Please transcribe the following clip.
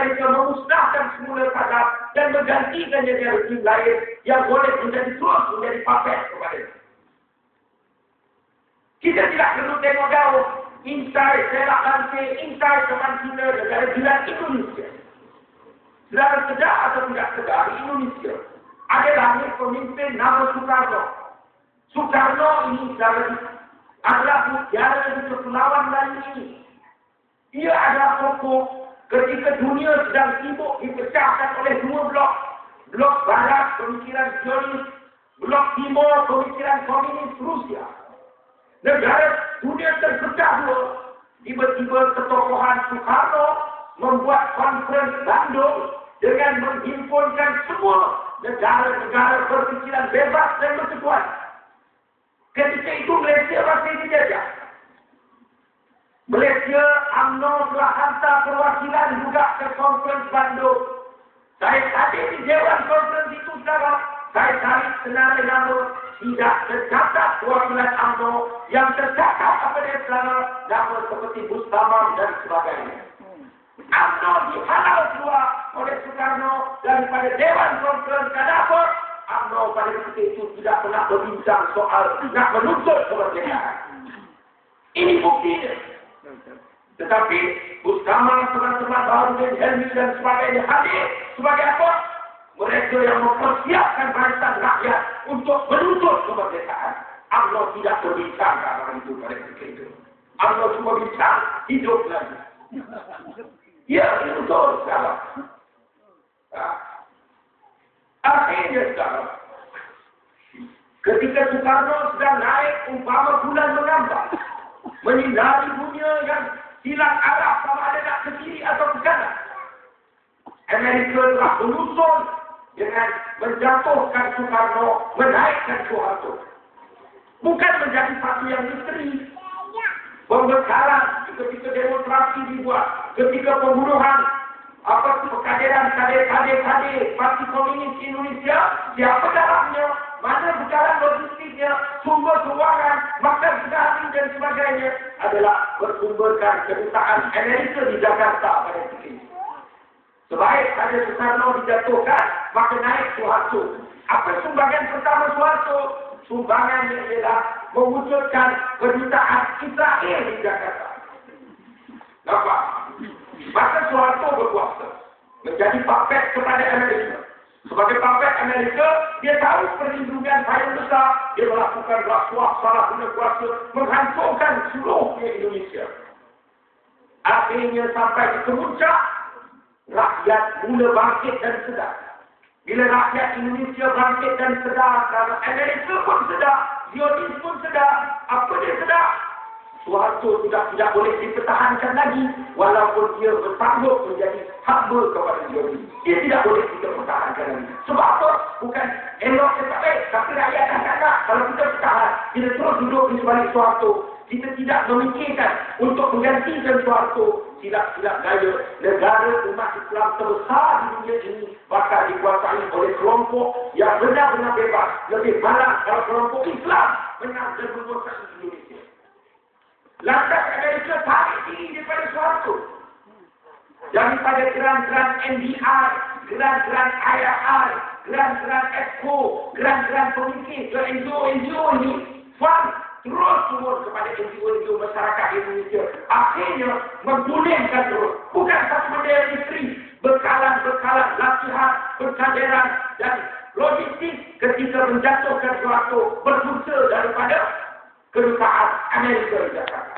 Amerika memusnahkan semula Saddam dan menggantikannya dengan rejim lain yang boleh terus menjadi puppet kepada kita. Kita tidak perlu tengok jauh. Intai, selak lantai, intai teman kita negara jiran Indonesia. Saudara sedar atau tidak sedar, di Indonesia adalah pemimpin nama Soekarno. Soekarno ini adalah sejarah di Kepulauan Melayu ini. Ia adalah tokoh ketika dunia sedang sibuk dipecahkan oleh dua blok. Blok barat pemikiran Zionis, blok timur pemikiran komunis Rusia. Negara dunia terpecah dua. Tiba-tiba ketokohan Soekarno membuat konferensi Bandung dengan menghimpunkan semua negara-negara berpikiran bebas dan bersekuan. Ketika itu Malaysia masih dijajah. Malaysia, UMNO telah hantar perwakilan juga ke konferensi Bandung. Saya hadir di Dewan Konferensi itu sekarang. Saya cari senarai nama. Tidak tercatat perwakilan UMNO. Yang tercatat apa dia sekarang. Nama seperti Bustamam dan sebagainya. UMNO dihalau keluar oleh Soekarno daripada Dewan Konferensi. Kenapa? UMNO pada ketika itu tidak pernah berbincang soal nak menuntut kemerdekaan. Ini buktinya. Tetapi Bustamam, teman-teman baru Helmi dan sebagainya hadir sebagai apa? Mereka yang mempersiapkan barisan rakyat untuk menuntut kemerdekaan. UMNO tidak berbincang tentang itu pada ketika itu. UMNO cuma bincang hidup lagi. Ya, itu betul sekarang. Akhirnya sekarang, ketika Soekarno sedang naik umpama bulan mengambang, menyinari dunia yang hilang arah sama ada nak ke kiri atau ke kanan. Amerika telah menyusun dengan menjatuhkan Soekarno, menaikkan Soeharto. Bukan menjadi satu yang misteri. Pembekalan ketika demonstrasi dibuat, ketika pembunuhan, kehadiran kader Parti Komunis Indonesia, siapa dalamnya, mana bekalan logistiknya, sumber keuangan, makan sehari dan sebagainya adalah bersumberkan kedutaan Amerika di Jakarta pada ketika itu. Sebaik ada Soekarno dijatuhkan, maka naik Soeharto. Apa sumbangan pertama Soeharto? Sumbangannya ialah mewujudkan kedutaan Israel di Jakarta. Nampak? Maka Soeharto berkuasa. Menjadi puppet kepada Amerika. Sebagai puppet Amerika, dia tahu perlindungan paling besar. Dia melakukan rasuah, salah guna kuasa, menghancurkan seluruhnya Indonesia. Akhirnya sampai di kemuncak, rakyat mula bangkit dan sedar. Bila rakyat Indonesia bangkit dan sedar, kalau Amerika pun sedar, Zionis pun sedar, apa dia sedar? Soeharto sudah tidak boleh dipertahankan lagi, walaupun dia bersanggup menjadi hamba kepada Zionis. Dia tidak boleh kita pertahankan lagi. Sebab apa? Bukan elok tetap baik, tapi rakyat tak nak. Kalau kita bertahan, kita terus duduk di sebalik Soeharto. Kita tidak memikirkan untuk menggantikan Soeharto. Silap-silap gaya negara umat Islam terbesar di dunia ini bakal dikuasai oleh kelompok yang benar-benar bebas. Lebih malang kalau kelompok Islam menang dan menguasai Indonesia. Lantas Amerika tarik diri daripada Soeharto. Daripada geran-geran NDI, geran-geran IRI, geran-geran EXCO, geran-geran pemikir ke NGO ini, terus turun kepada NGO masyarakat Indonesia. Akhirnya menggulingkan terus. Bukan satu benda yang misteri. Bekalan-bekalan, latihan, pencaderan dan logistik ketika menjatuhkan Soeharto berpunca daripada kedutaan Amerika di Jakarta.